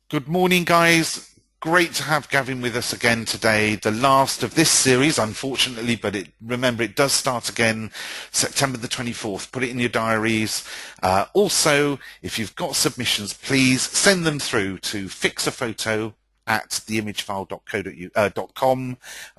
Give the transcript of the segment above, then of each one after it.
Good morning, guys. Great to have Gavin with us again today. The last of this series, unfortunately, but remember, it does start again September the 24th. Put it in your diaries. Also, if you've got submissions, please send them through to fixaphoto at theimagefile.co.com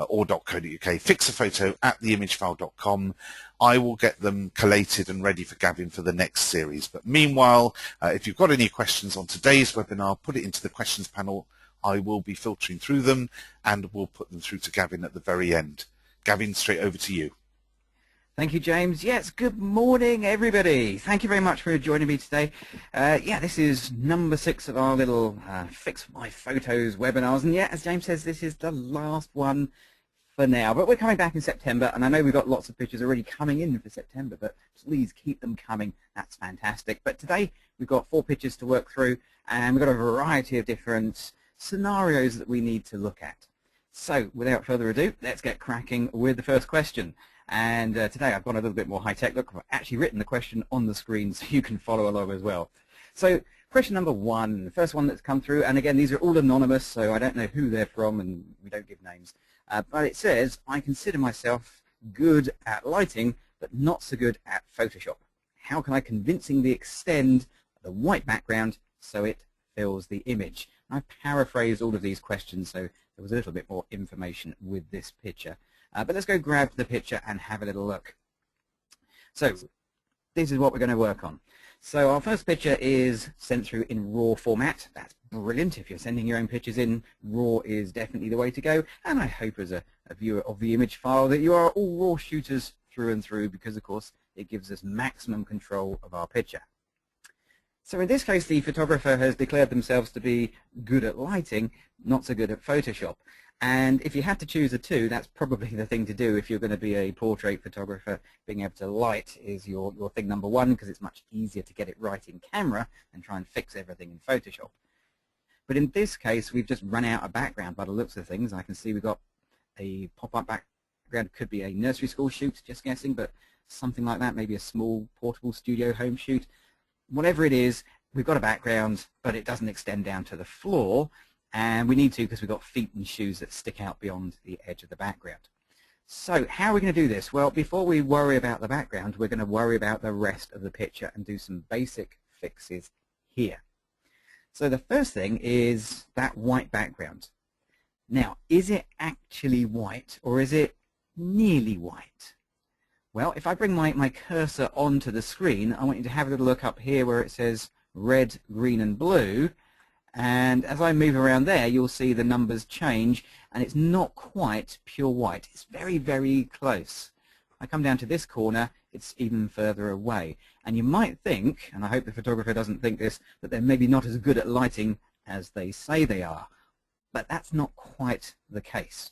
or .co.uk, fixaphoto at theimagefile.com. I will get them collated and ready for Gavin for the next series. But meanwhile, if you've got any questions on today's webinar, put it into the questions panel. I will be filtering through them and we'll put them through to Gavin at the very end. Gavin, straight over to you. Thank you, James. Yes, good morning, everybody. Thank you very much for joining me today. This is number 6 of our little Fix My Photos webinars. And yeah, as James says, this is the last one for now. But we're coming back in September, and I know we've got lots of pictures already coming in for September, but please keep them coming. That's fantastic. But today, we've got 4 pictures to work through, and we've got a variety of different scenarios that we need to look at. So, without further ado, let's get cracking with the first question. And today I've gone a little bit more high-tech. Look, I've actually written the question on the screen so you can follow along as well. So question number 1, the first one that's come through, and again these are all anonymous, so I don't know who they're from and we don't give names. But it says, I consider myself good at lighting but not so good at Photoshop. How can I convincingly extend the white background so it fills the image? I've paraphrased all of these questions so there was a little bit more information with this picture. But let's go grab the picture and have a little look. So this is what we're going to work on. So our first picture is sent through in RAW format. That's brilliant. If you're sending your own pictures in, RAW is definitely the way to go. And I hope as a viewer of the image file that you are all RAW shooters through and through because, of course, it gives us maximum control of our picture. So in this case, the photographer has declared themselves to be good at lighting, not so good at Photoshop. And if you had to choose the two, that's probably the thing to do if you're going to be a portrait photographer. Being able to light is your thing number 1 because it's much easier to get it right in camera and try and fix everything in Photoshop. But in this case, we've just run out of background by the looks of things. I can see we've got a pop-up background. Could be a nursery school shoot, just guessing, but something like that, maybe a small portable studio home shoot. Whatever it is, we've got a background, but it doesn't extend down to the floor. And we need to because we've got feet and shoes that stick out beyond the edge of the background. So how are we going to do this? Well, before we worry about the background, we're going to worry about the rest of the picture and do some basic fixes here. So the first thing is that white background. Now, is it actually white or is it nearly white? Well, if I bring my cursor onto the screen, I want you to have a little look up here where it says red, green, and blue. And as I move around there, you'll see the numbers change, and it's not quite pure white. It's very, very close. I come down to this corner, it's even further away. And you might think, and I hope the photographer doesn't think this, that they're maybe not as good at lighting as they say they are. But that's not quite the case.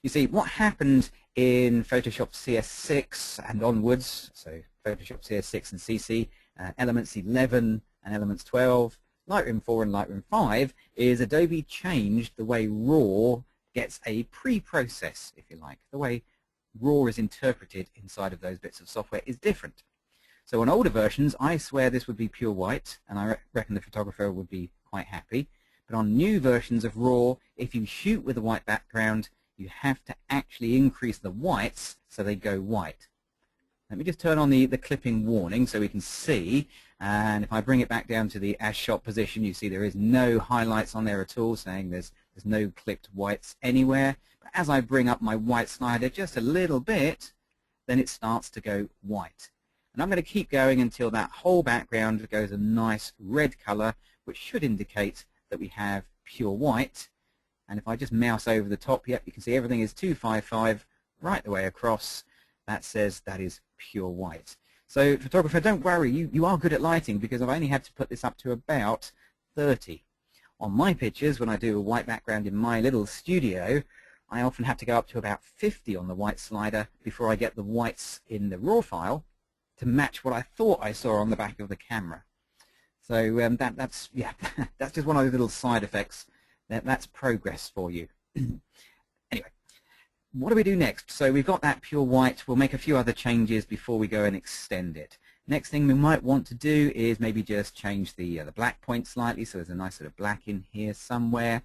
You see, what happened in Photoshop CS6 and onwards, so Photoshop CS6 and CC, Elements 11 and Elements 12, Lightroom 4 and Lightroom 5, is Adobe changed the way RAW gets a pre-process, if you like. The way RAW is interpreted inside of those bits of software is different. So on older versions, I swear this would be pure white, and I reckon the photographer would be quite happy. But on new versions of RAW, if you shoot with a white background, you have to actually increase the whites so they go white. Let me just turn on the clipping warning so we can see, and if I bring it back down to the as shot position, you see there is no highlights on there at all, saying there's no clipped whites anywhere. But as I bring up my white slider just a little bit, then it starts to go white. And I'm going to keep going until that whole background goes a nice red color, which should indicate that we have pure white. And if I just mouse over the top, yep, you can see everything is 255 right the way across. That says that is pure white. So photographer, don't worry, you are good at lighting because I've only had to put this up to about 30. On my pictures, when I do a white background in my little studio, I often have to go up to about 50 on the white slider before I get the whites in the RAW file to match what I thought I saw on the back of the camera. So that's that's just one of those little side effects. That's progress for you. Anyway, what do we do next? So we've got that pure white. We'll make a few other changes before we go and extend it. Next thing we might want to do is maybe just change the black point slightly, so there's a nice sort of black in here somewhere.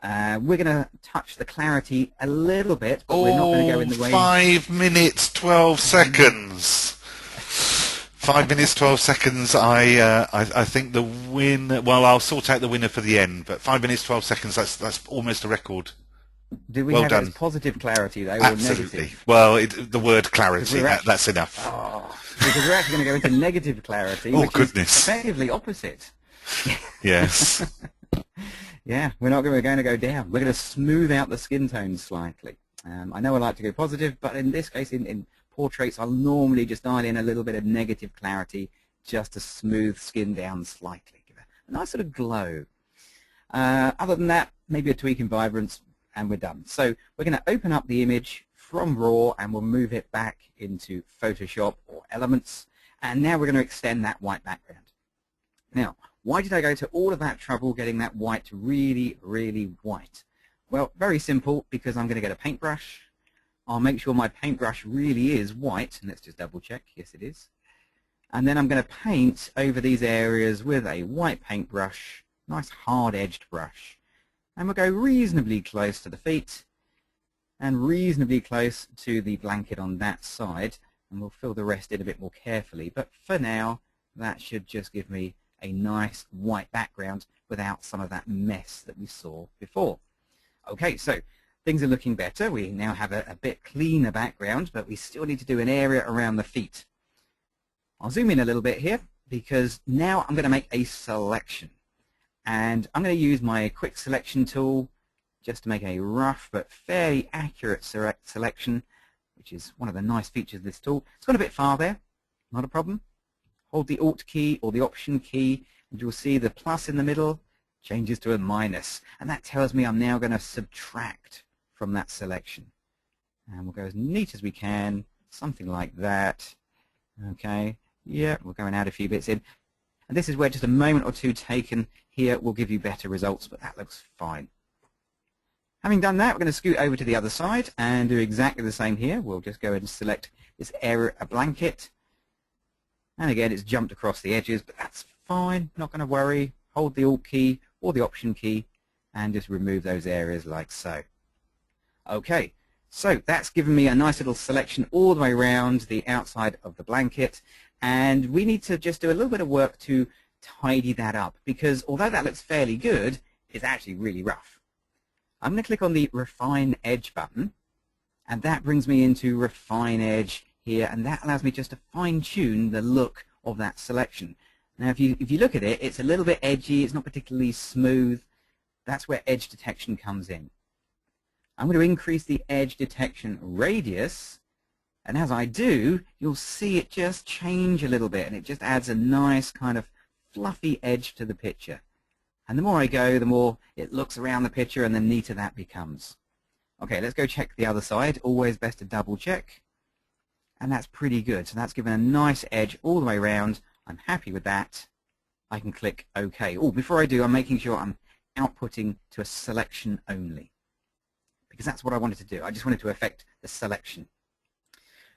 We're going to touch the clarity a little bit, but we're not going to go in the way... 5 minutes 12 seconds. 5 minutes 12 seconds. I think the win. Well, I'll sort out the winner for the end, but 5 minutes 12 seconds. That's almost a record. Do we well have done. it as positive clarity though, Absolutely. or negative? Well, the word clarity. That's enough. Oh, because we're actually going to go into negative clarity, Oh which goodness! is effectively opposite. Yes. Yeah, we're going to go down. We're going to smooth out the skin tone slightly. I know I like to go positive, but in this case, in portraits, I'll normally just dial in a little bit of negative clarity just to smooth skin down slightly, give it a nice sort of glow. Other than that, maybe a tweak in vibrance, and we're done. So we're going to open up the image from RAW, and we'll move it back into Photoshop or Elements, and now we're going to extend that white background. Now, why did I go to all of that trouble getting that white really, really white? Well, very simple, because I'm going to get a paintbrush. I'll make sure my paintbrush really is white, and let's just double check. Yes, it is. And then I'm going to paint over these areas with a white paintbrush, nice hard-edged brush. And we'll go reasonably close to the feet and reasonably close to the blanket on that side, and we'll fill the rest in a bit more carefully. But for now, that should just give me a nice white background without some of that mess that we saw before. Okay, so things are looking better. We now have a bit cleaner background, but we still need to do an area around the feet. I'll zoom in a little bit here, because now I'm going to make a selection. And I'm going to use my quick selection tool just to make a rough but fairly accurate selection, which is one of the nice features of this tool. It's gone a bit far there, not a problem. Hold the Alt key or the Option key, and you'll see the plus in the middle changes to a minus, and that tells me I'm now going to subtract from that selection. And we'll go as neat as we can, something like that. Okay, yeah, we're going out a few bits in. And this is where just a moment or two taken here will give you better results, but that looks fine. Having done that, we're going to scoot over to the other side and do exactly the same here. We'll just go ahead and select this area, a blanket. And again, it's jumped across the edges, but that's fine, not going to worry. Hold the Alt key or the Option key and just remove those areas like so. Okay, so that's given me a nice little selection all the way around the outside of the blanket, and we need to just do a little bit of work to tidy that up, because although that looks fairly good, it's actually really rough. I'm going to click on the Refine Edge button, and that brings me into Refine Edge here, and that allows me just to fine-tune the look of that selection. Now if you look at it, it's a little bit edgy, it's not particularly smooth. That's where edge detection comes in. I'm going to increase the edge detection radius, and as I do, you'll see it just change a little bit, and it just adds a nice kind of fluffy edge to the picture. And the more I go, the more it looks around the picture, and the neater that becomes. Okay, let's go check the other side. Always best to double check. And that's pretty good. So that's given a nice edge all the way around. I'm happy with that. I can click OK. Oh, before I do, I'm making sure I'm outputting to a selection only, because that's what I wanted to do. I just wanted to affect the selection.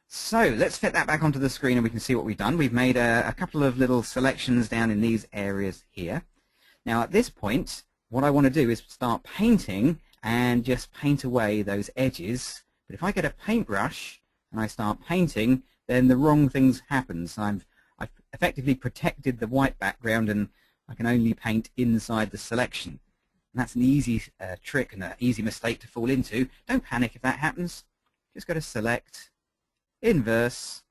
So let's fit that back onto the screen, and we can see what we've done. We've made a couple of little selections down in these areas here. Now at this point, what I want to do is start painting and just paint away those edges. But if I get a paintbrush and I start painting, then the wrong things happen. So I've effectively protected the white background, and I can only paint inside the selection. And that's an easy trick and an easy mistake to fall into. Don't panic if that happens. Just go to Select, Inverse,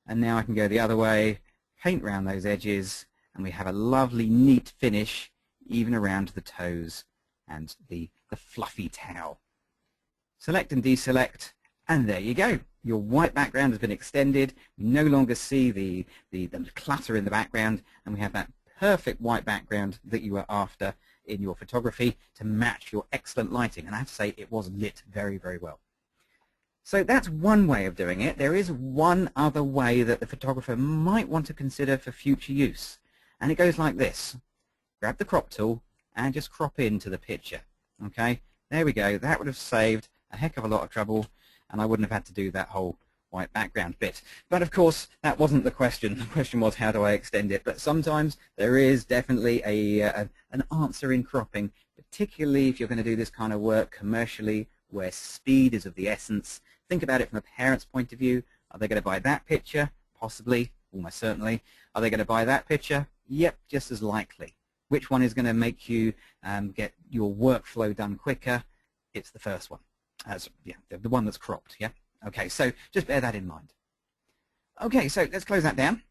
and now I can go the other way, paint around those edges, and we have a lovely neat finish even around the toes and the fluffy towel. Select and deselect, and there you go. Your white background has been extended. We no longer see the clutter in the background, and we have that perfect white background that you were after in your photography to match your excellent lighting. And I have to say, it was lit very, very well. So that's one way of doing it. There is one other way that the photographer might want to consider for future use, and it goes like this. Grab the crop tool and just crop into the picture. Okay, there we go. That would have saved a heck of a lot of trouble, and I wouldn't have had to do that whole white background bit. But of course, that wasn't the question. The question was, how do I extend it? But sometimes there is definitely an answer in cropping, particularly if you're going to do this kind of work commercially where speed is of the essence. Think about it from a parent's point of view. Are they going to buy that picture? Possibly, almost certainly. Are they going to buy that picture? Yep, just as likely. Which one is going to make you get your workflow done quicker? It's the first one. Yeah, the one that's cropped, yeah? Okay, so just bear that in mind. Okay, so let's close that down,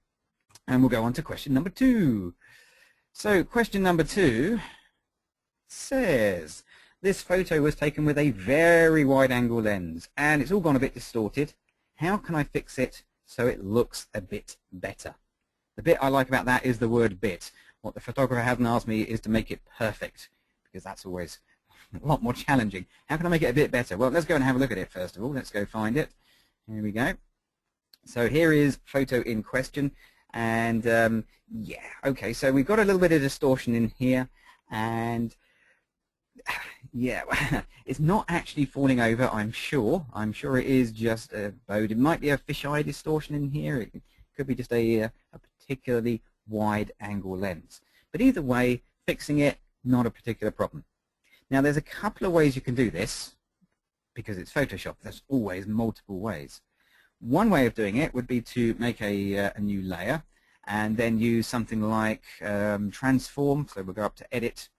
and we'll go on to question number 2. So question number 2 says, this photo was taken with a very wide-angle lens, and it's all gone a bit distorted. How can I fix it so it looks a bit better? The bit I like about that is the word bit. What the photographer hasn't asked me is to make it perfect, because that's always a lot more challenging. How can I make it a bit better? Well, let's go and have a look at it first of all. Let's go find it. Here we go. So here is photo in question, and yeah, okay, so we've got a little bit of distortion in here, and yeah, it's not actually falling over, I'm sure. I'm sure it is just a bowed. It might be a fisheye distortion in here. It could be just a particularly wide angle lens. But either way, fixing it, not a particular problem. Now there's a couple of ways you can do this, because it's Photoshop. There's always multiple ways. One way of doing it would be to make a new layer and then use something like transform. So we'll go up to edit,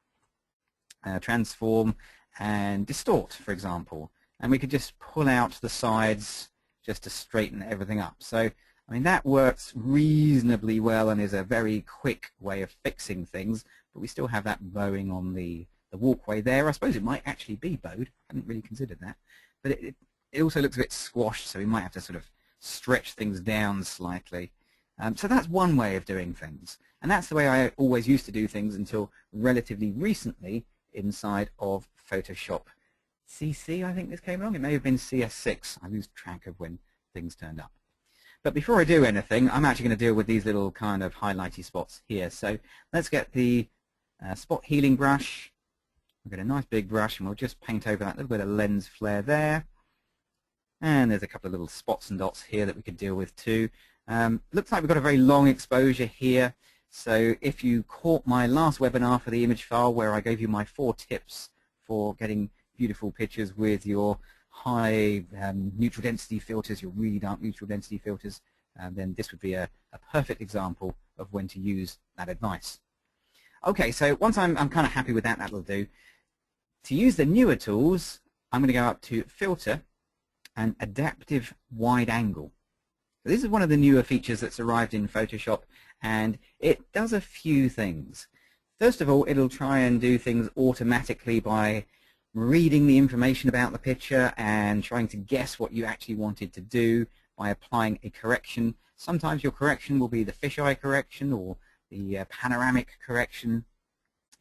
transform, and distort, for example. And we could just pull out the sides just to straighten everything up. So I mean, that works reasonably well and is a very quick way of fixing things, but we still have that bowing on the walkway there. I suppose it might actually be bowed. I hadn't really considered that. But it also looks a bit squashed, so we might have to sort of stretch things down slightly. So that's one way of doing things. And that's the way I always used to do things until relatively recently inside of Photoshop CC, I think this came along. It may have been CS6. I lose track of when things turned up. But before I do anything, I'm actually going to deal with these little kind of highlighty spots here. So let's get the spot healing brush. We'll get a nice big brush and we'll just paint over that little bit of lens flare there. And there's a couple of little spots and dots here that we could deal with too. Looks like we've got a very long exposure here. So if you caught my last webinar for the image file where I gave you my 4 tips for getting beautiful pictures with your high neutral density filters, your really dark neutral density filters, then this would be a perfect example of when to use that advice. Okay, so once I'm kind of happy with that, that'll do. To use the newer tools, I'm going to go up to Filter and Adaptive Wide Angle. So this is one of the newer features that's arrived in Photoshop, and it does a few things. First of all, it'll try and do things automatically by reading the information about the picture and trying to guess what you actually wanted to do by applying a correction. Sometimes your correction will be the fisheye correction or the panoramic correction.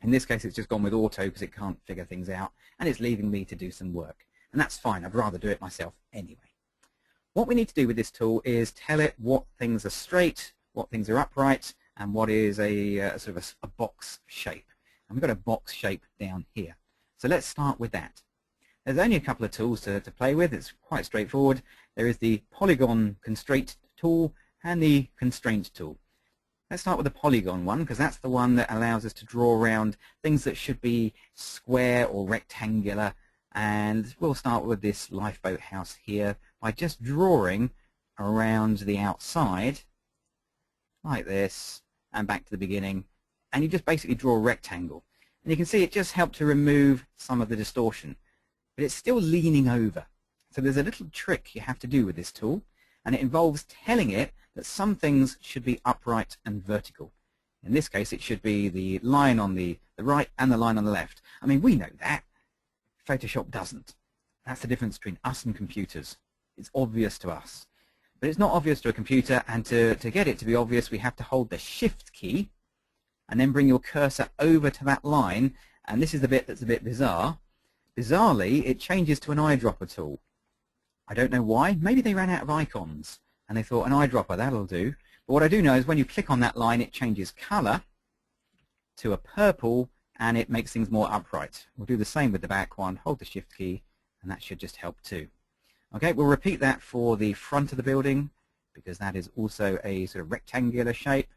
In this case, it's just gone with auto because it can't figure things out, and it's leaving me to do some work. And that's fine. I'd rather do it myself anyway. What we need to do with this tool is tell it what things are straight, what things are upright, and what is a sort of a box shape. And we've got a box shape down here. So let's start with that. There's only a couple of tools to play with. It's quite straightforward. There is the polygon constraint tool and the constraint tool. Let's start with the polygon one, because that's the one that allows us to draw around things that should be square or rectangular. And we'll start with this lifeboat house here by just drawing around the outside like this and back to the beginning. And you just basically draw a rectangle. And you can see it just helped to remove some of the distortion. But it's still leaning over. So there's a little trick you have to do with this tool, and it involves telling it that some things should be upright and vertical. In this case, it should be the line on the right and the line on the left. I mean, we know that. Photoshop doesn't. That's the difference between us and computers. It's obvious to us. But it's not obvious to a computer, and to get it to be obvious, we have to hold the Shift key and then bring your cursor over to that line, and this is the bit that's a bit bizarre. Bizarrely, it changes to an eyedropper tool. I don't know why. Maybe they ran out of icons and they thought an eyedropper, that'll do. But what I do know is when you click on that line, it changes color to a purple and it makes things more upright. We'll do the same with the back one. Hold the Shift key and that should just help too. Okay, we'll repeat that for the front of the building because that is also a sort of rectangular shape.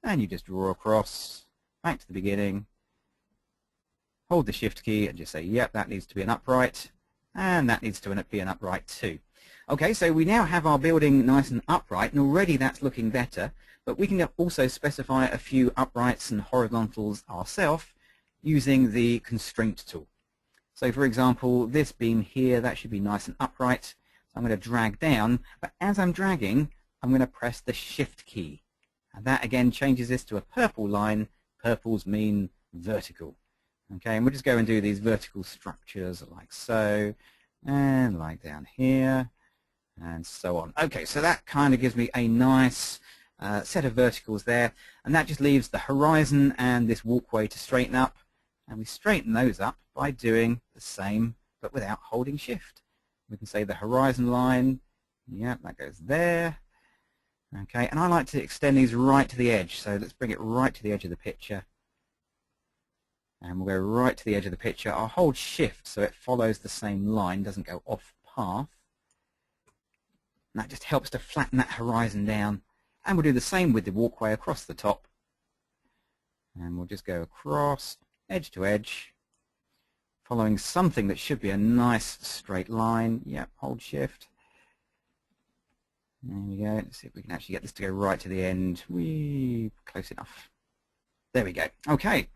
And you just draw across, back to the beginning, hold the shift key and just say, yep, that needs to be an upright, and that needs to be an upright too. Okay, so we now have our building nice and upright, and already that's looking better, but we can also specify a few uprights and horizontals ourselves using the constraint tool. So for example, this beam here, that should be nice and upright. So I'm going to drag down, but as I'm dragging, I'm going to press the shift key. And that again changes this to a purple line. Purples mean vertical. Okay, and we'll just go and do these vertical structures like so, and like down here, and so on. Okay, so that kind of gives me a nice set of verticals there, and that just leaves the horizon and this walkway to straighten up, and we straighten those up by doing the same but without holding shift. We can say the horizon line, yeah, that goes there. Okay, and I like to extend these right to the edge, so let's bring it right to the edge of the picture. And we'll go right to the edge of the picture. I'll hold shift so it follows the same line, doesn't go off path. And that just helps to flatten that horizon down. And we'll do the same with the walkway across the top. And we'll just go across, edge to edge, following something that should be a nice straight line. Yep, hold shift. There we go. Let's see if we can actually get this to go right to the end. Close enough. There we go. Okay.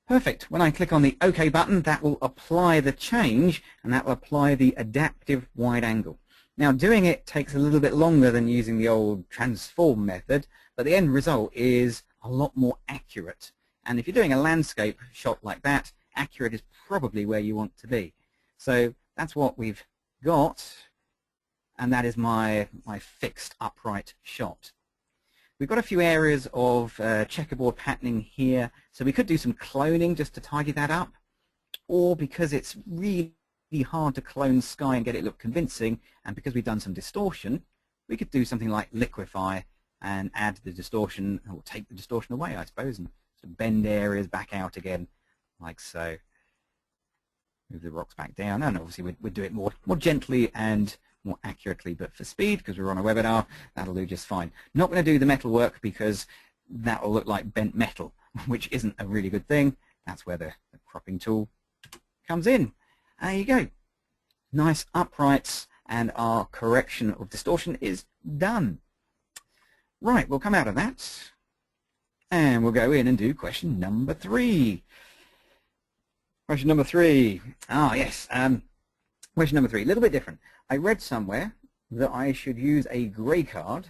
Perfect. When I click on the OK button, that will apply the change, and that will apply the adaptive wide angle. Now, doing it takes a little bit longer than using the old transform method, but the end result is a lot more accurate. And if you're doing a landscape shot like that, accurate is probably where you want to be. So that's what we've got, and that is my fixed upright shot. We've got a few areas of checkerboard patterning here, so we could do some cloning just to tidy that up, or because it's really hard to clone sky and get it look convincing, and because we've done some distortion, we could do something like liquefy and add the distortion, or take the distortion away, I suppose, and sort of bend areas back out again, like so. Move the rocks back down, and obviously we'd do it more gently and more accurately, but for speed, because we're on a webinar, that'll do just fine. Not going to do the metal work because that will look like bent metal, which isn't a really good thing. That's where the cropping tool comes in. There you go. Nice uprights, and our correction of distortion is done. Right, we'll come out of that, and we'll go in and do question number 3. Question number 3. Ah, yes. Question number 3, a little bit different. I read somewhere that I should use a grey card,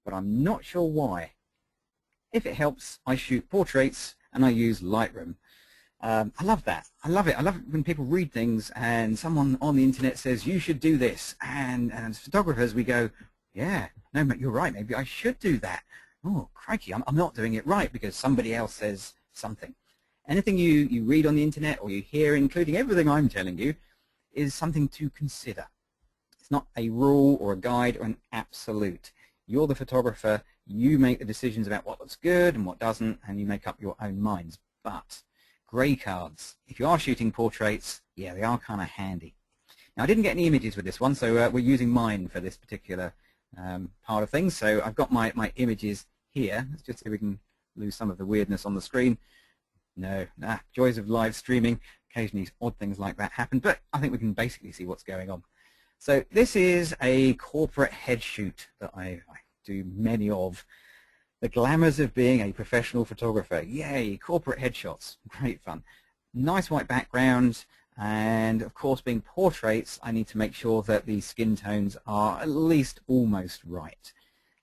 but I'm not sure why. If it helps, I shoot portraits and I use Lightroom. I love that. I love it. I love it when people read things and someone on the internet says, you should do this. And as photographers, we go, yeah, no, you're right. Maybe I should do that. Oh, crikey, I'm not doing it right because somebody else says something. Anything you read on the internet or you hear, including everything I'm telling you, is something to consider. It's not a rule or a guide or an absolute. You're the photographer. You make the decisions about what looks good and what doesn't, and you make up your own minds. But grey cards, if you are shooting portraits, yeah, they are kind of handy. Now, I didn't get any images with this one, so we're using mine for this particular part of things. So I've got my images here. Let's just see if we can lose some of the weirdness on the screen. No, joys of live streaming. Occasionally odd things like that happen, but I think we can basically see what's going on. So this is a corporate head shoot that I do many of. The glamours of being a professional photographer. Yay, corporate headshots. Great fun. Nice white background, and of course being portraits, I need to make sure that the skin tones are at least almost right.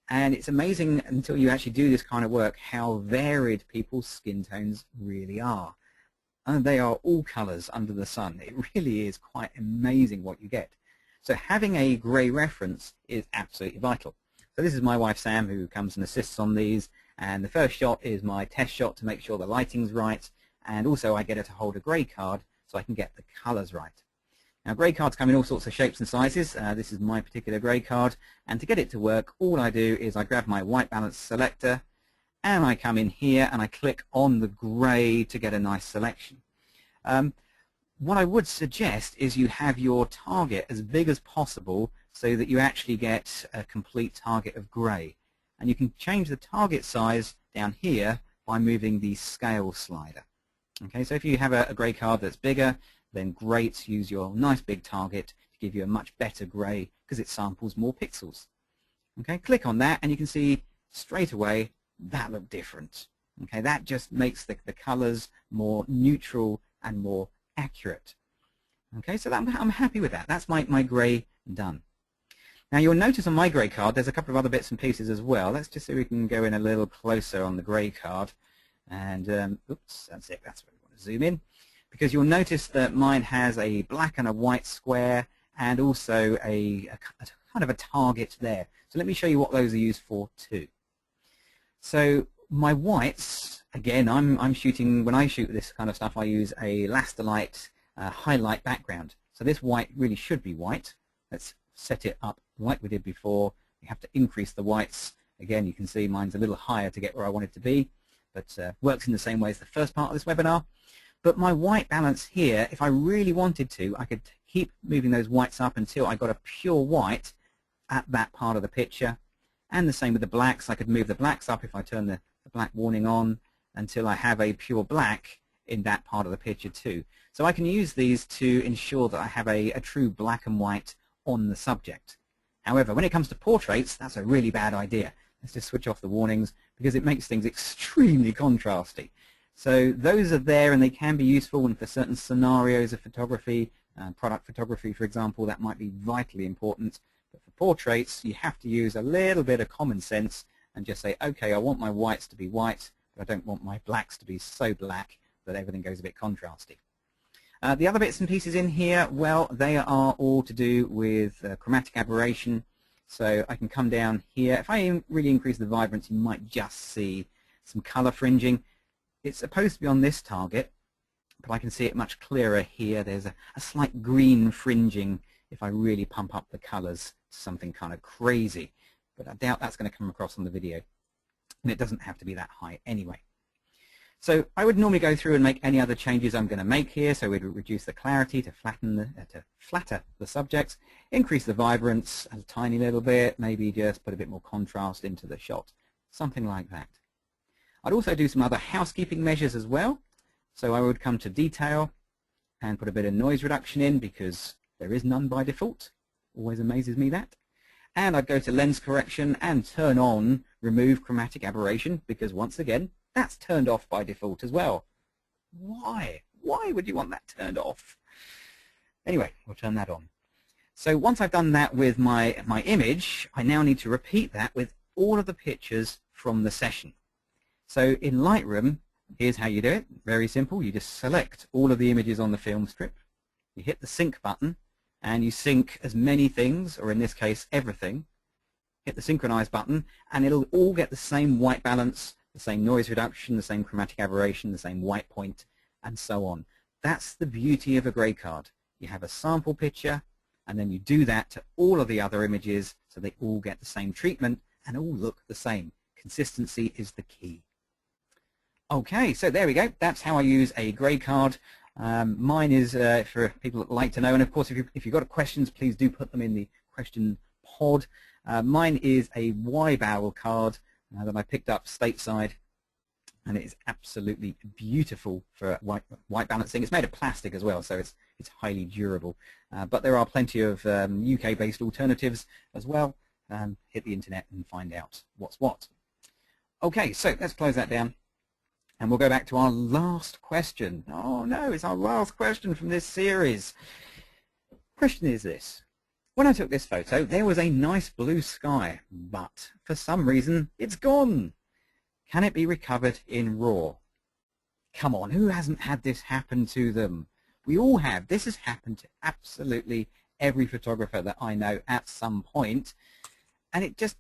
And it's amazing until you actually do this kind of work how varied people's skin tones really are. And they are all colours under the sun. It really is quite amazing what you get. So having a grey reference is absolutely vital. So this is my wife Sam, who comes and assists on these, and the first shot is my test shot to make sure the lighting's right, and also I get her to hold a grey card so I can get the colours right. Now grey cards come in all sorts of shapes and sizes. This is my particular grey card, and to get it to work, all I do is I grab my white balance selector and I come in here and I click on the grey to get a nice selection. what I would suggest is you have your target as big as possible so that you actually get a complete target of grey. And you can change the target size down here by moving the scale slider. Okay, so if you have a grey card that's bigger, then great, use your nice big target to give you a much better grey because it samples more pixels. Okay, click on that and you can see straight away that look different. Okay, that just makes the colors more neutral and more accurate. Okay, so I'm happy with that. That's my grey done. Now you'll notice on my grey card there's a couple of other bits and pieces as well. Let's just see if we can go in a little closer on the grey card. And oops, that's it. That's where we want to zoom in. Because you'll notice that mine has a black and a white square and also a kind of a target there. So let me show you what those are used for too. So my whites, again, I'm shooting, when I shoot this kind of stuff, I use a Lasterlight highlight background. So this white really should be white. Let's set it up like we did before. We have to increase the whites. Again, you can see mine's a little higher to get where I want it to be, but works in the same way as the first part of this webinar. But my white balance here, if I really wanted to, I could keep moving those whites up until I got a pure white at that part of the picture. And the same with the blacks. I could move the blacks up if I turn the black warning on until I have a pure black in that part of the picture too. So I can use these to ensure that I have a true black and white on the subject. However, when it comes to portraits, that's a really bad idea. Let's just switch off the warnings because it makes things extremely contrasty. So those are there and they can be useful, and for certain scenarios of photography, product photography for example, that might be vitally important. But for portraits, you have to use a little bit of common sense and just say, okay, I want my whites to be white, but I don't want my blacks to be so black that everything goes a bit contrasty. The other bits and pieces in here, well, they are all to do with chromatic aberration. So I can come down here. If I really increase the vibrance, you might just see some color fringing. It's supposed to be on this target, but I can see it much clearer here. There's a slight green fringing if I really pump up the colors to something kind of crazy. But I doubt that's going to come across on the video. And it doesn't have to be that high anyway. So I would normally go through and make any other changes I'm going to make here. So we'd reduce the clarity to flatter the subjects, increase the vibrance a tiny little bit, maybe just put a bit more contrast into the shot, something like that. I'd also do some other housekeeping measures as well. So I would come to detail and put a bit of noise reduction in because there is none by default. Always amazes me that. And I'd go to lens correction and turn on remove chromatic aberration because once again, that's turned off by default as well. Why? Why would you want that turned off? Anyway, we'll turn that on. So once I've done that with my image, I now need to repeat that with all of the pictures from the session. So in Lightroom, here's how you do it. Very simple. You just select all of the images on the film strip. You hit the sync button and you sync as many things, or in this case, everything. Hit the synchronize button and it'll all get the same white balance, the same noise reduction, the same chromatic aberration, the same white point, and so on. That's the beauty of a grey card. You have a sample picture, and then you do that to all of the other images so they all get the same treatment and all look the same. Consistency is the key. Okay, so there we go. That's how I use a grey card. Mine is for people that like to know, and of course if you've got questions, please do put them in the question pod. Mine is a Y-Barrel card that I picked up stateside, and it is absolutely beautiful for white balancing. It's made of plastic as well, so it's highly durable. But there are plenty of UK-based alternatives as well. Hit the internet and find out what's what. Okay, so let's close that down, and we'll go back to our last question. Oh no, it's our last question from this series. Question is this. When I took this photo, there was a nice blue sky, but for some reason, it's gone. Can it be recovered in RAW? Come on, who hasn't had this happen to them? We all have. This has happened to absolutely every photographer that I know at some point. And it's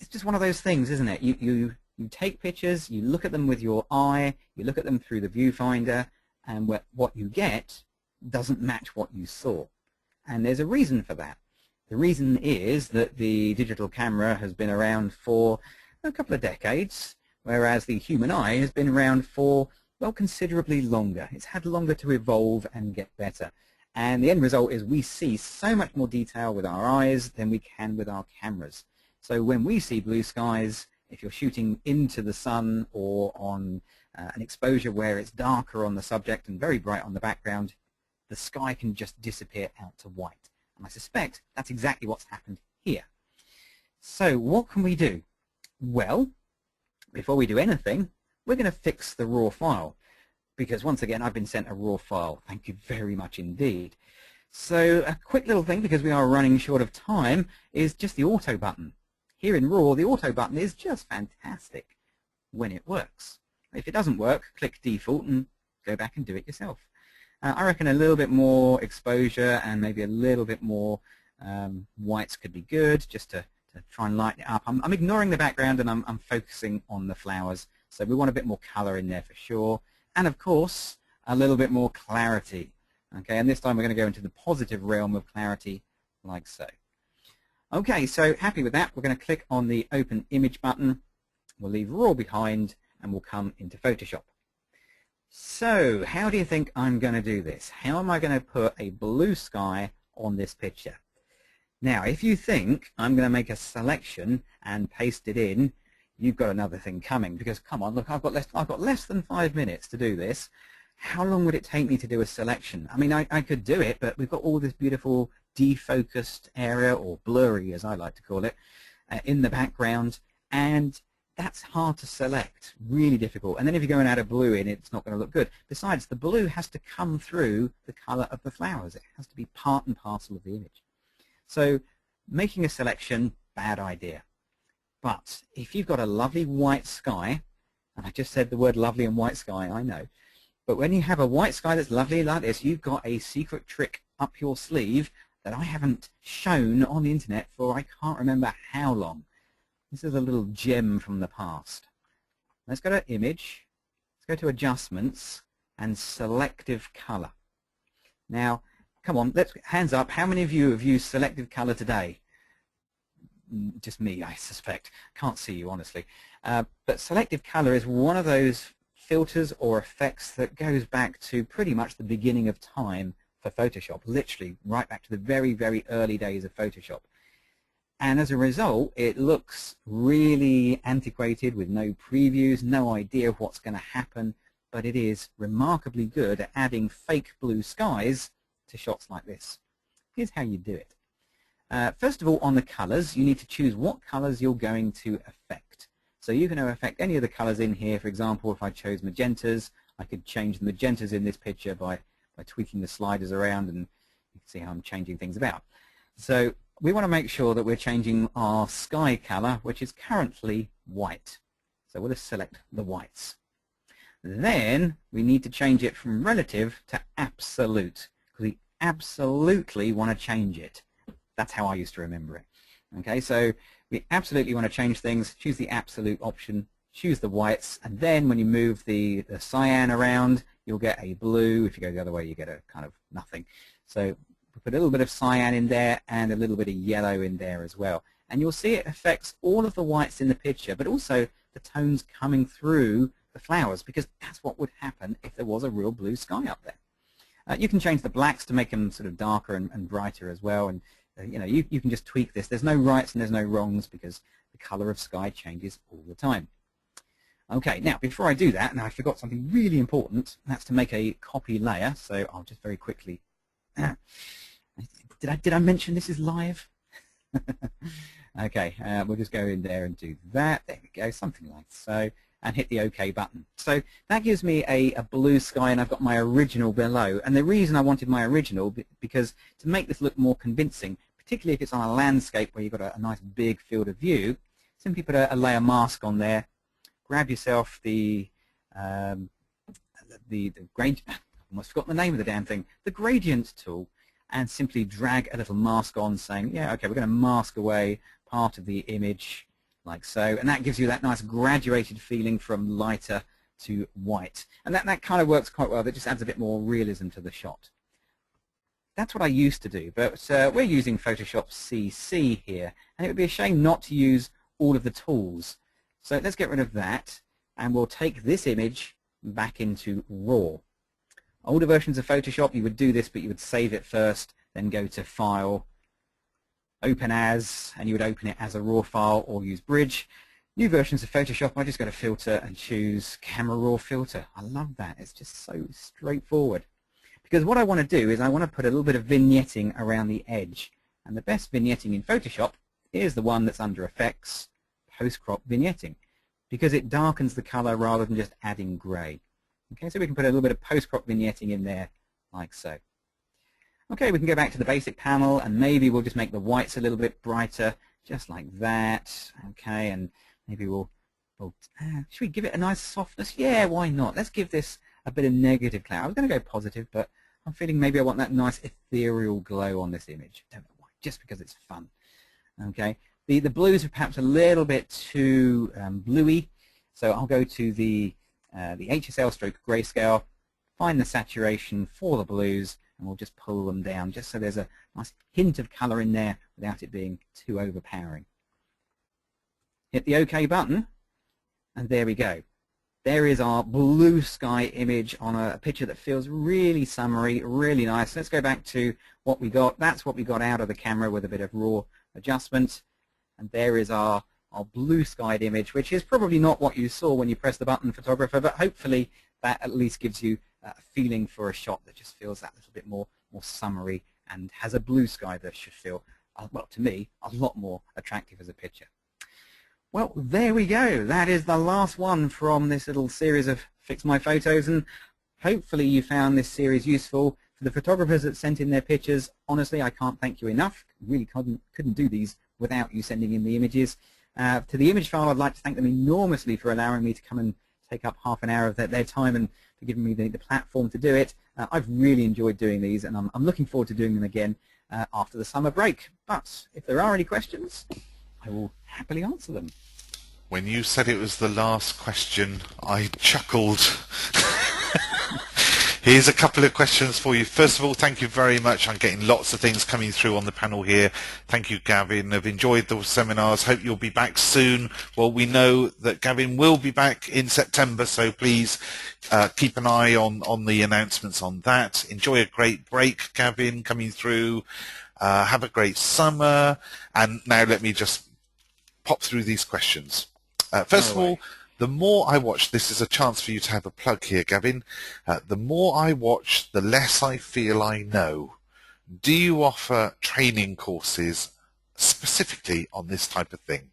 just one of those things, isn't it? You take pictures, you look at them with your eye, you look at them through the viewfinder, and what you get doesn't match what you saw. And there's a reason for that. The reason is that the digital camera has been around for a couple of decades, whereas the human eye has been around for well, considerably longer. It's had longer to evolve and get better. And the end result is we see so much more detail with our eyes than we can with our cameras. So when we see blue skies, if you're shooting into the sun or on an exposure where it's darker on the subject and very bright on the background, the sky can just disappear out to white. And I suspect that's exactly what's happened here. So what can we do? Well, before we do anything, we're going to fix the raw file. Because once again, I've been sent a raw file. Thank you very much indeed. So a quick little thing, because we are running short of time, is just the auto button. Here in RAW, the auto button is just fantastic when it works. If it doesn't work, click default and go back and do it yourself. I reckon a little bit more exposure and maybe a little bit more whites could be good, just to try and lighten it up. I'm ignoring the background and I'm focusing on the flowers. So we want a bit more color in there for sure. And of course, a little bit more clarity. Okay, and this time we're going to go into the positive realm of clarity, like so. Okay, so happy with that. We're going to click on the Open Image button. We'll leave RAW behind, and we'll come into Photoshop. So, how do you think I'm going to do this? How am I going to put a blue sky on this picture? Now, if you think I'm going to make a selection and paste it in, you've got another thing coming, because come on, look, I've got less than 5 minutes to do this. How long would it take me to do a selection? I mean, I could do it, but we've got all this beautiful defocused area, or blurry as I like to call it, in the background, and that's hard to select, really difficult. And then if you go and add a blue in, it's not going to look good. Besides, the blue has to come through the color of the flowers. It has to be part and parcel of the image. So making a selection, bad idea. But if you've got a lovely white sky, and I just said the word lovely and white sky, I know, but when you have a white sky that's lovely like this, you've got a secret trick up your sleeve that I haven't shown on the internet for I can't remember how long. This is a little gem from the past. Let's go to Image, let's go to Adjustments, and Selective Color. Now, come on, hands up, how many of you have used selective color today? Just me, I suspect. Can't see you, honestly. But selective color is one of those filters or effects that goes back to pretty much the beginning of time for Photoshop, literally right back to the very, very early days of Photoshop. And as a result, it looks really antiquated with no previews, no idea of what's going to happen, but it is remarkably good at adding fake blue skies to shots like this. Here's how you do it. First of all, on the colors, you need to choose what colors you're going to affect. So you're going to affect any of the colors in here. For example, if I chose magentas, I could change the magentas in this picture by tweaking the sliders around, and you can see how I'm changing things about. So we want to make sure that we're changing our sky color, which is currently white. So we'll just select the whites. Then we need to change it from relative to absolute, because we absolutely want to change it. That's how I used to remember it. Okay, so we absolutely want to change things. Choose the absolute option, choose the whites, and then when you move the cyan around, you'll get a blue. If you go the other way, you get a kind of nothing. So we put a little bit of cyan in there and a little bit of yellow in there as well. And you'll see it affects all of the whites in the picture, but also the tones coming through the flowers, because that's what would happen if there was a real blue sky up there. You can change the blacks to make them sort of darker and brighter as well, and you know, you can just tweak this. There's no rights and there's no wrongs, because the color of sky changes all the time. Okay, now before I do that, now I forgot something really important. That's to make a copy layer. So I'll just very quickly. Did I mention this is live? Okay, we'll just go in there and do that. There we go, something like so, and hit the OK button. So that gives me a blue sky, and I've got my original below. And the reason I wanted my original, because to make this look more convincing, particularly if it's on a landscape where you've got a nice big field of view, simply put a layer mask on there, grab yourself the gradient, I almost forgot the name of the damn thing, the gradient tool, and simply drag a little mask on, saying, yeah, okay, we're going to mask away part of the image like so, and that gives you that nice graduated feeling from lighter to white. And that kind of works quite well. That just adds a bit more realism to the shot. That's what I used to do, but we're using Photoshop CC here, and it would be a shame not to use all of the tools. So let's get rid of that, and we'll take this image back into RAW. Older versions of Photoshop, you would do this, but you would save it first, then go to File, Open As, and you would open it as a RAW file or use Bridge. New versions of Photoshop, I just go to Filter and choose Camera Raw Filter. I love that. It's just so straightforward. Because what I want to do is I want to put a little bit of vignetting around the edge. And the best vignetting in Photoshop is the one that's under Effects, Post-Crop Vignetting, because it darkens the color rather than just adding gray. Okay, so we can put a little bit of post-crop vignetting in there, like so. Okay, we can go back to the basic panel, and maybe we'll just make the whites a little bit brighter, just like that. Okay, and maybe should we give it a nice softness? Yeah, why not? Let's give this a bit of negative cloud. I was going to go positive, but I'm feeling maybe I want that nice ethereal glow on this image. Don't know why, just because it's fun. Okay, the blues are perhaps a little bit too bluey, so I'll go to the HSL stroke grayscale, find the saturation for the blues, and we'll just pull them down just so there's a nice hint of color in there without it being too overpowering. Hit the OK button, and there we go. There is our blue sky image on a picture that feels really summery, really nice. Let's go back to what we got. That's what we got out of the camera with a bit of raw adjustment. And there is our blue skied image, which is probably not what you saw when you pressed the button, photographer, but hopefully that at least gives you a feeling for a shot that just feels that little bit more summery and has a blue sky that should feel, well, to me, a lot more attractive as a picture. Well, there we go. That is the last one from this little series of Fix My Photos, and hopefully you found this series useful. For the photographers that sent in their pictures, honestly, I can't thank you enough. Really couldn't do these without you sending in the images. To the Imagefile, I'd like to thank them enormously for allowing me to come and take up half an hour of their time and for giving me the platform to do it. I've really enjoyed doing these, and I'm looking forward to doing them again after the summer break. But if there are any questions, I will happily answer them. When you said it was the last question, I chuckled. Here's a couple of questions for you. First of all, thank you very much. I'm getting lots of things coming through on the panel here. Thank you, Gavin. I've enjoyed the seminars. Hope you'll be back soon. Well, we know that Gavin will be back in September, so please keep an eye on the announcements on that. Enjoy a great break, Gavin, coming through. Have a great summer. And now let me just pop through these questions. First of all, the more I watch, this is a chance for you to have a plug here, Gavin. The more I watch, the less I feel I know. Do you offer training courses specifically on this type of thing?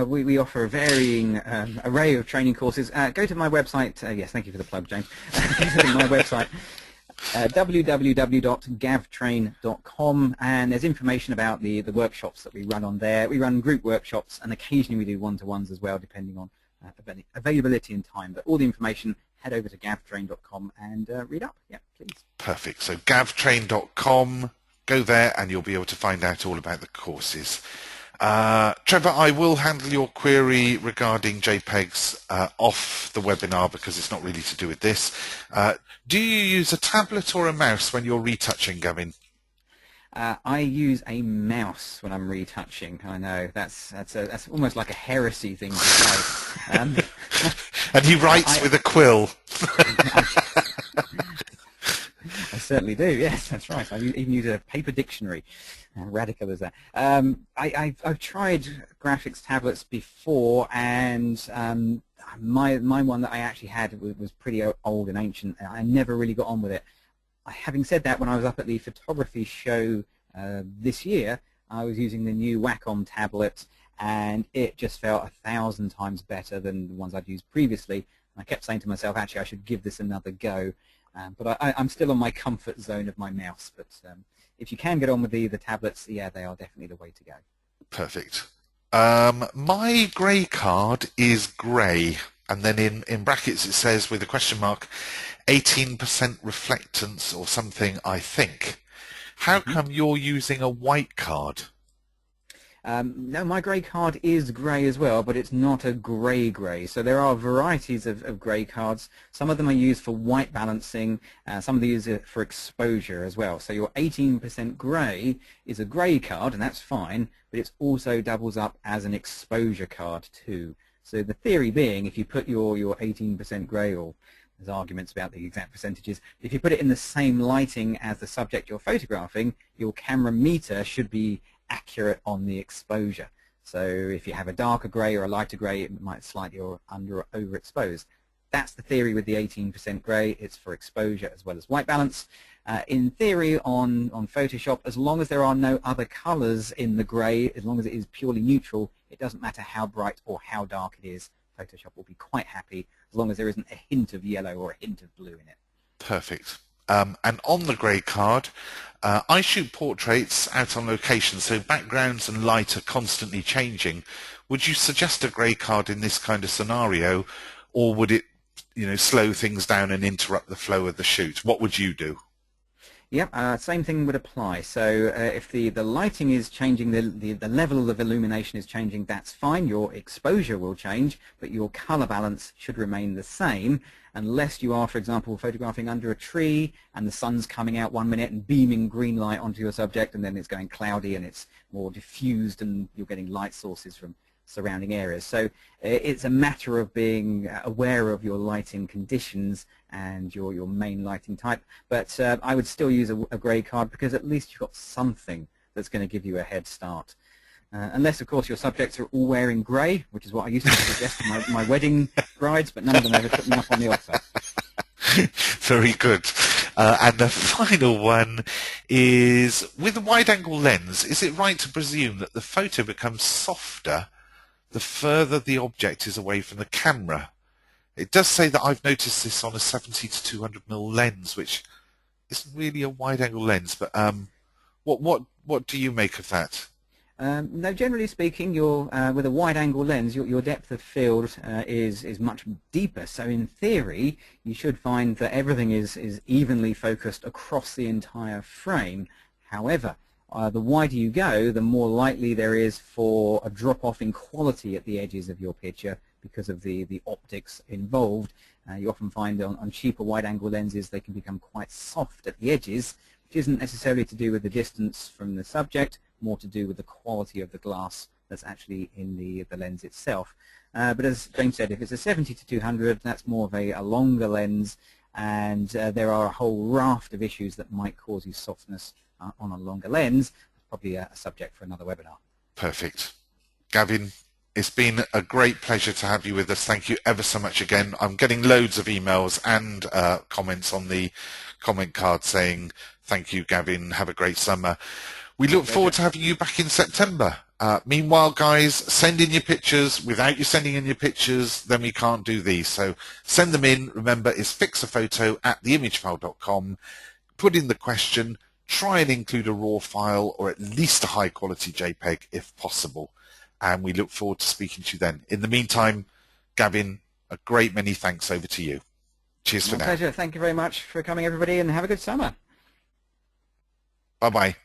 We offer a varying array of training courses. Go to my website. Yes, thank you for the plug, James. Go to my website. www.gavtrain.com, and there's information about the workshops that we run on there. We run group workshops, and occasionally we do one-to-ones as well, depending on availability and time. But all the information, head over to gavtrain.com and read up. Yeah, please. Perfect. So gavtrain.com, go there and you'll be able to find out all about the courses. Trevor, I will handle your query regarding JPEGs off the webinar because it's not really to do with this. Do you use a tablet or a mouse when you're retouching, Gavin? I use a mouse when I'm retouching. I know that's almost like a heresy thing to say. And he writes with a quill. I certainly do. Yes, that's right. I even use a paper dictionary. Radical as that. I've tried graphics tablets before, and my one that I actually had was pretty old and ancient. And I never really got on with it. Having said that, when I was up at the photography show this year, I was using the new Wacom tablet, and it just felt 1,000 times better than the ones I'd used previously. I kept saying to myself, actually, I should give this another go. But I'm still on my comfort zone of my mouse. But if you can get on with the tablets, yeah, they are definitely the way to go. Perfect. My grey card is grey, and then in brackets it says with a question mark, 18% reflectance or something, I think. How come you're using a white card? No, my grey card is grey as well, but it's not a grey. So there are varieties of grey cards. Some of them are used for white balancing. Some of these are for exposure as well. So your 18% grey is a grey card, and that's fine, but it also doubles up as an exposure card too. So the theory being, if you put your 18% grey, or there's arguments about the exact percentages, if you put it in the same lighting as the subject you're photographing, your camera meter should be accurate on the exposure. So if you have a darker grey or a lighter grey, it might slightly or overexpose. That's the theory with the 18% grey. It's for exposure as well as white balance. In theory, on Photoshop, as long as there are no other colours in the grey, as long as it is purely neutral, it doesn't matter how bright or how dark it is. Photoshop will be quite happy as long as there isn't a hint of yellow or a hint of blue in it. Perfect. And on the grey card, I shoot portraits out on location, so backgrounds and light are constantly changing. Would you suggest a grey card in this kind of scenario, or would it, slow things down and interrupt the flow of the shoot? What would you do? Yep, same thing would apply. So if the lighting is changing, the level of illumination is changing, that's fine. Your exposure will change, but your color balance should remain the same, unless you are, for example, photographing under a tree and the sun's coming out 1 minute and beaming green light onto your subject, and then it's going cloudy and it's more diffused and you're getting light sources from surrounding areas. So it's a matter of being aware of your lighting conditions and your main lighting type. But I would still use a grey card, because at least you've got something that's going to give you a head start. Unless, of course, your subjects are all wearing grey, which is what I used to suggest to my wedding brides, but none of them ever took me up on the offer. Very good. And the final one is, with a wide-angle lens, is it right to presume that the photo becomes softer the further the object is away from the camera? It does say that I've noticed this on a 70 to 200mm lens, which isn't really a wide-angle lens, but what do you make of that? No, generally speaking, with a wide-angle lens, your depth of field is much deeper. So in theory, you should find that everything is evenly focused across the entire frame. However, the wider you go, the more likely there is for a drop-off in quality at the edges of your picture because of the optics involved. You often find on cheaper wide-angle lenses they can become quite soft at the edges, which isn't necessarily to do with the distance from the subject, more to do with the quality of the glass that's actually in the lens itself. But as James said, if it's a 70 to 200, that's more of a longer lens, and there are a whole raft of issues that might cause you softness on a longer lens. Probably a subject for another webinar. Perfect. Gavin, it's been a great pleasure to have you with us. Thank you ever so much again. I'm getting loads of emails and comments on the comment card saying, thank you, Gavin, have a great summer. We look forward to having you back in September. Meanwhile, guys, send in your pictures. Without you sending in your pictures, then we can't do these. So send them in. Remember, it's fixaphoto@theimagefile.com. Put in the question. Try and include a RAW file or at least a high-quality JPEG if possible. And we look forward to speaking to you then. In the meantime, Gavin, a great many thanks over to you. Cheers for now. My pleasure. Thank you very much for coming, everybody, and have a good summer. Bye-bye.